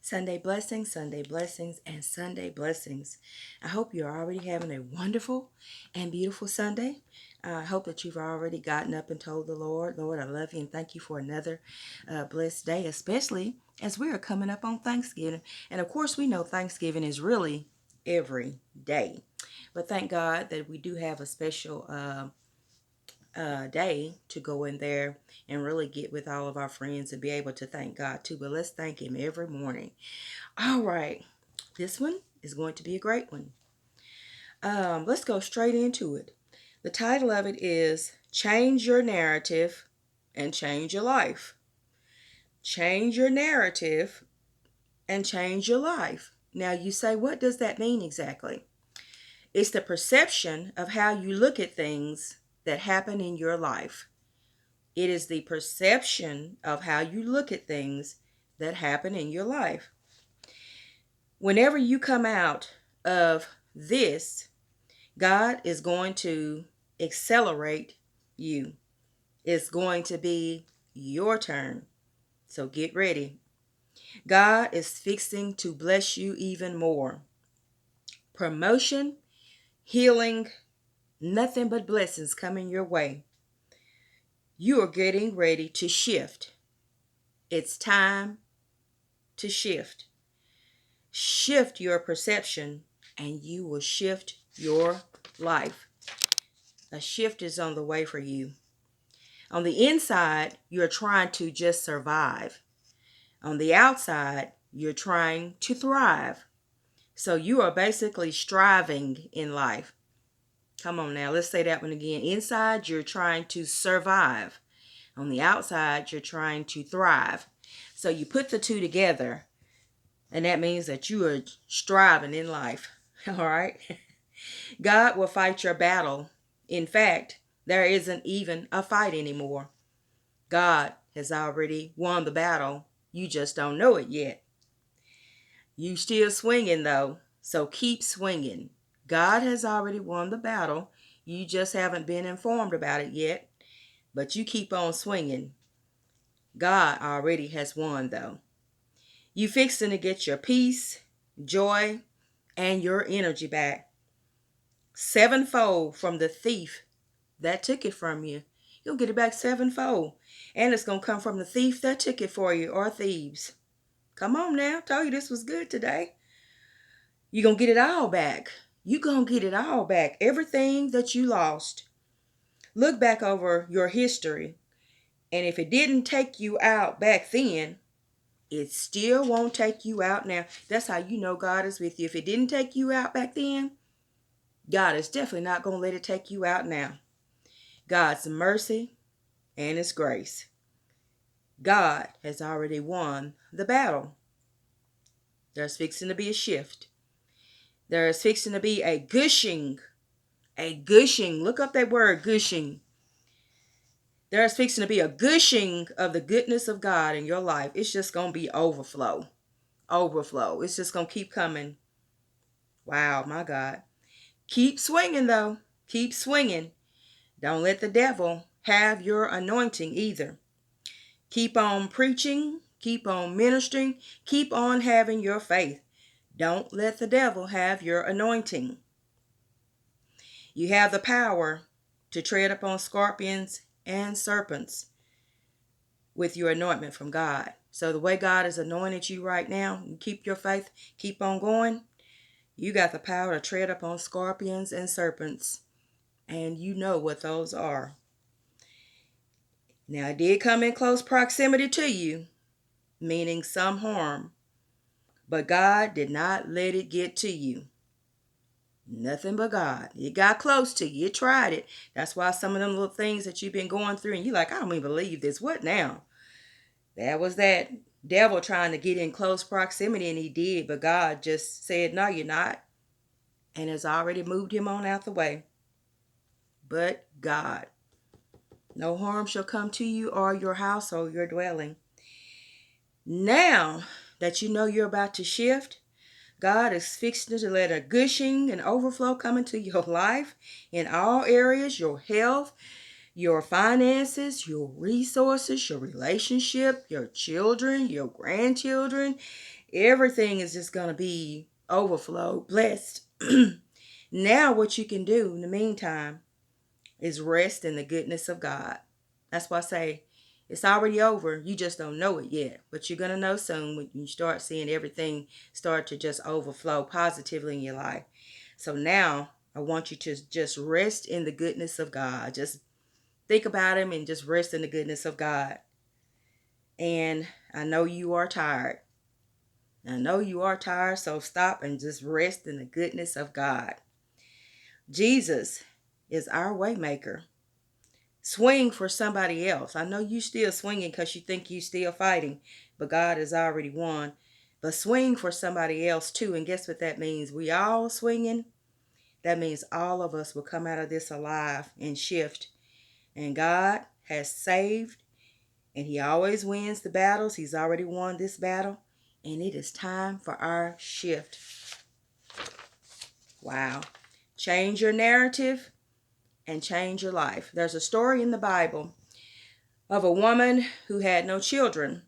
Sunday blessings, and Sunday blessings. I hope you're already having a wonderful and beautiful Sunday. I hope that you've already gotten up and told the Lord, Lord, I love you and thank you for another blessed day, especially as we are coming up on Thanksgiving. And of course, we know Thanksgiving is really every day. But thank God that we do have a special day to go in there and really get with all of our friends and be able to thank God too. But let's thank Him every morning. All right, this one is going to be a great one. Let's go straight into it. The title of it is Change Your Narrative and Change Your Life. Change your narrative and change your life. Now, you say, what does that mean exactly? It's the perception of how you look at things that happen in your life. It is the perception of how you look at things that happen in your life. Whenever you come out of this, God is going to accelerate you. It's going to be your turn. So get ready. God is fixing to bless you even more. Promotion, healing, nothing but blessings coming your way. You are getting ready to shift. It's time to shift. Shift your perception and you will shift your life. A shift is on the way for you. On the inside, you're trying to just survive. On the outside, you're trying to thrive. So you are basically striving in life. Come on now, let's say that one again. Inside, you're trying to survive. On the outside, you're trying to thrive. So you put the two together, and that means that you are striving in life. All right? God will fight your battle. In fact, there isn't even a fight anymore. God has already won the battle. You just don't know it yet. You still swinging though, so keep swinging. God has already won the battle. You just haven't been informed about it yet, but you keep on swinging. God already has won though. You fixing to get your peace, joy, and your energy back. Sevenfold from the thief that took it from you. You'll get it back sevenfold. And it's going to come from the thief that took it for you, or thieves. Come on now. Told you this was good today. You're going to get it all back. You're going to get it all back. Everything that you lost. Look back over your history. And if it didn't take you out back then, it still won't take you out now. That's how you know God is with you. If it didn't take you out back then, God is definitely not going to let it take you out now. God's mercy and His grace. God has already won the battle. There's fixing to be a shift. There's fixing to be a gushing. A gushing. Look up that word, gushing. There's fixing to be a gushing of the goodness of God in your life. It's just going to be overflow. Overflow. It's just going to keep coming. Wow, my God. Keep swinging, though. Keep swinging. Don't let the devil have your anointing either. Keep on preaching. Keep on ministering. Keep on having your faith. Don't let the devil have your anointing. You have the power to tread upon scorpions and serpents with your anointment from God. So the way God has anointed you right now, you keep your faith, keep on going. You got the power to tread upon scorpions and serpents. And you know what those are. Now, it did come in close proximity to you, meaning some harm. But God did not let it get to you. Nothing but God. It got close to you. It tried it. That's why some of them little things that you've been going through and you're like, I don't even believe this. What now? That was that devil trying to get in close proximity, and he did. But God just said, no, you're not. And has already moved him on out the way. But God. No harm shall come to you or your house or your dwelling. Now that you know you're about to shift, God is fixing to let a gushing and overflow come into your life in all areas, your health, your finances, your resources, your relationship, your children, your grandchildren, Everything is just going to be overflow, blessed. Now, what you can do in the meantime is rest in the goodness of God. That's why I say it's already over. You just don't know it yet. But you're going to know soon when you start seeing everything start to just overflow positively in your life. So now I want you to just rest in the goodness of God. Just think about Him and just rest in the goodness of God. And I know you are tired. I know you are tired, so stop and just rest in the goodness of God. Jesus is our way maker. Swing for somebody else. I know you still swinging because you think you still fighting, but God has already won. But swing for somebody else too. And guess what that means? We all swinging. That means all of us will come out of this alive and shift. And God has saved, and He always wins the battles. He's already won this battle. And it is time for our shift. Wow. Change your narrative and change your life. There's a story in the Bible of a woman who had no children.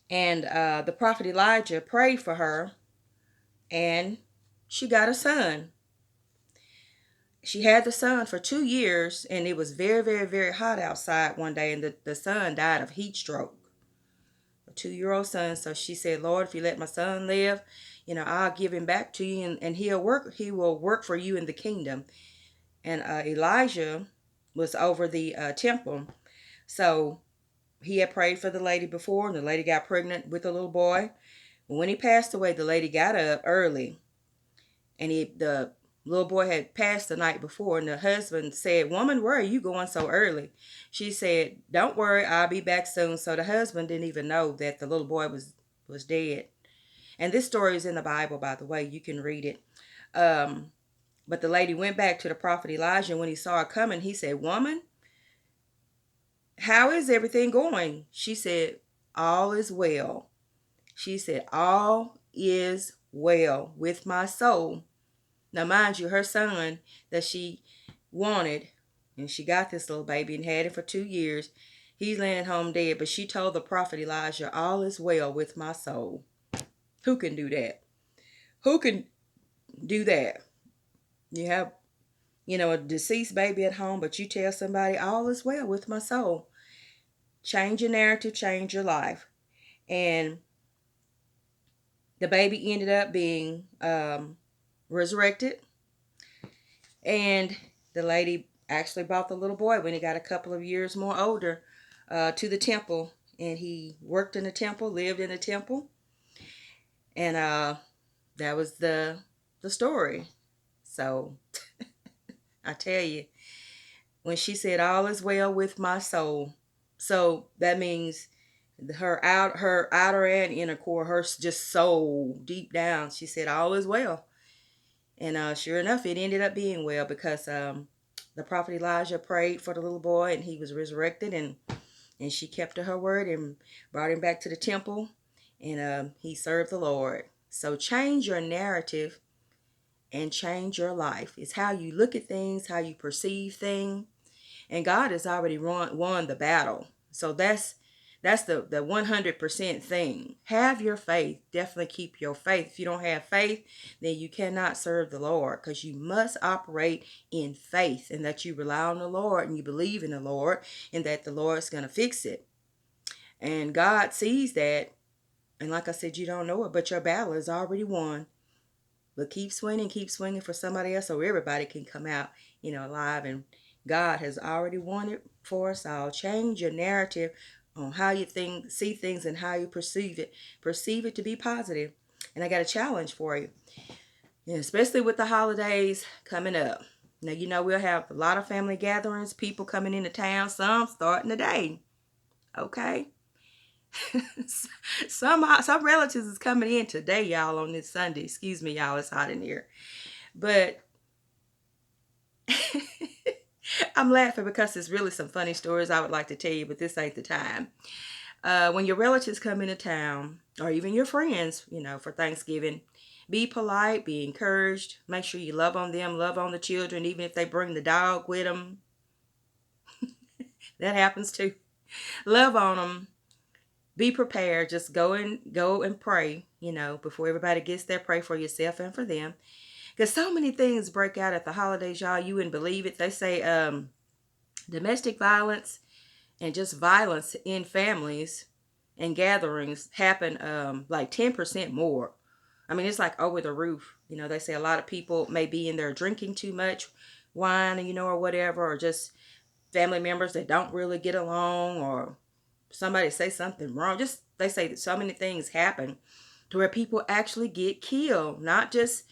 And the prophet Elijah prayed for her, and she got a son. She had the son for 2 years, and it was very, very, very hot outside one day, and the son died of heat stroke. A 2-year-old son. So she said, Lord, if you let my son live, I'll give him back to you, and he will work for you in the kingdom. And Elijah was over the temple. So he had prayed for the lady before, and the lady got pregnant with a little boy. When he passed away, the lady got up early, and the little boy had passed the night before, and the husband said, Woman, where are you going so early? She said, Don't worry, I'll be back soon. So the husband didn't even know that the little boy was dead. And this story is in the Bible, by the way. You can read it. But the lady went back to the prophet Elijah, and when he saw her coming, he said, Woman, how is everything going? She said, All is well. She said, All is well with my soul. Now, mind you, her son that she wanted, and she got this little baby and had it for 2 years, he's laying at home dead. But she told the prophet Elijah, All is well with my soul. Who can do that? Who can do that? You have, a deceased baby at home, but you tell somebody, All is well with my soul. Change your narrative, change your life. And the baby ended up being resurrected. And the lady actually brought the little boy when he got a couple of years more older to the temple. And he worked in the temple, lived in the temple. And that was the story. So I tell you, when she said, All is well with my soul. So that means her outer and inner core, her just soul deep down. She said, All is well. And sure enough, it ended up being well because the prophet Elijah prayed for the little boy, and he was resurrected, and she kept to her word and brought him back to the temple, and he served the Lord. So change your narrative and change your life. It's how you look at things, how you perceive things. And God has already won the battle. So that's the 100% thing. Have your faith. Definitely keep your faith. If you don't have faith, then you cannot serve the Lord, because you must operate in faith, and that you rely on the Lord and you believe in the Lord, and that the Lord's going to fix it. And God sees that. And like I said, you don't know it, but your battle is already won. But keep swinging for somebody else, so everybody can come out, alive. And God has already won it for us all. Change your narrative on how you see things and how you perceive it. Perceive it to be positive. And I got a challenge for you, especially with the holidays coming up. Now, we'll have a lot of family gatherings, people coming into town, some starting today. Okay? Some relatives is coming in today, y'all, on this Sunday. Excuse me, y'all, it's hot in here. But I'm laughing because there's really some funny stories I would like to tell you, but this ain't the time. When your relatives come into town, or even your friends, for Thanksgiving, be polite, be encouraged. Make sure you love on them, love on the children, even if they bring the dog with them. That happens too. Love on them. be prepared. Just go and pray, before everybody gets there. Pray for yourself and for them. Because so many things break out at the holidays, y'all. You wouldn't believe it. They say domestic violence and just violence in families and gatherings happen like 10% more. I mean, it's like over the roof. They say a lot of people may be in there drinking too much wine, or whatever, or just family members that don't really get along, or somebody say something wrong. Just they say that so many things happen to where people actually get killed, not just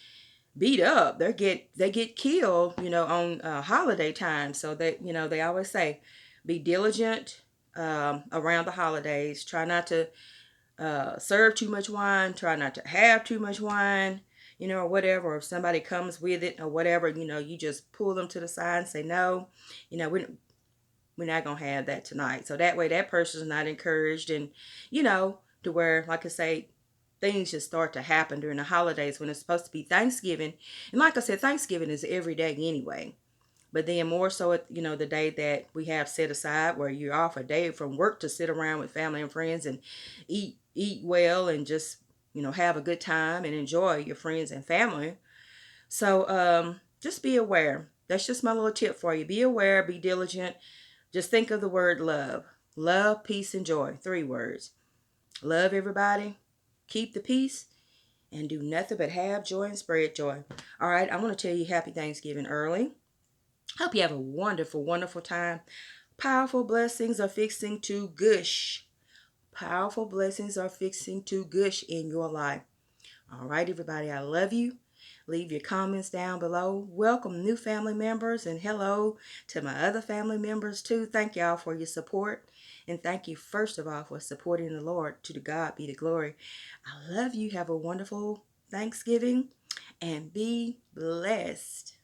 beat up. They get killed, on holiday time. So they always say, be diligent around the holidays. Try not to serve too much wine. Try not to have too much wine, or whatever. Or if somebody comes with it or whatever, you just pull them to the side and say, no, we're not going to have that tonight. So that way that person's not encouraged. And, to where, like I say, things just start to happen during the holidays when it's supposed to be Thanksgiving. And like I said, Thanksgiving is every day anyway. But then more so at, the day that we have set aside where you're off a day from work to sit around with family and friends and eat well and just, have a good time and enjoy your friends and family. So just be aware. That's just my little tip for you. Be aware, be diligent. Just think of the word love. Love, peace, and joy. 3 words. Love everybody. Keep the peace. And do nothing but have joy and spread joy. All right, I want to tell you happy Thanksgiving early. Hope you have a wonderful, wonderful time. Powerful blessings are fixing to gush. Powerful blessings are fixing to gush in your life. All right, everybody, I love you. Leave your comments down below. Welcome new family members, and hello to my other family members too. Thank y'all for your support. And thank you first of all for supporting the Lord. To the God be the glory. I love you. Have a wonderful Thanksgiving and be blessed.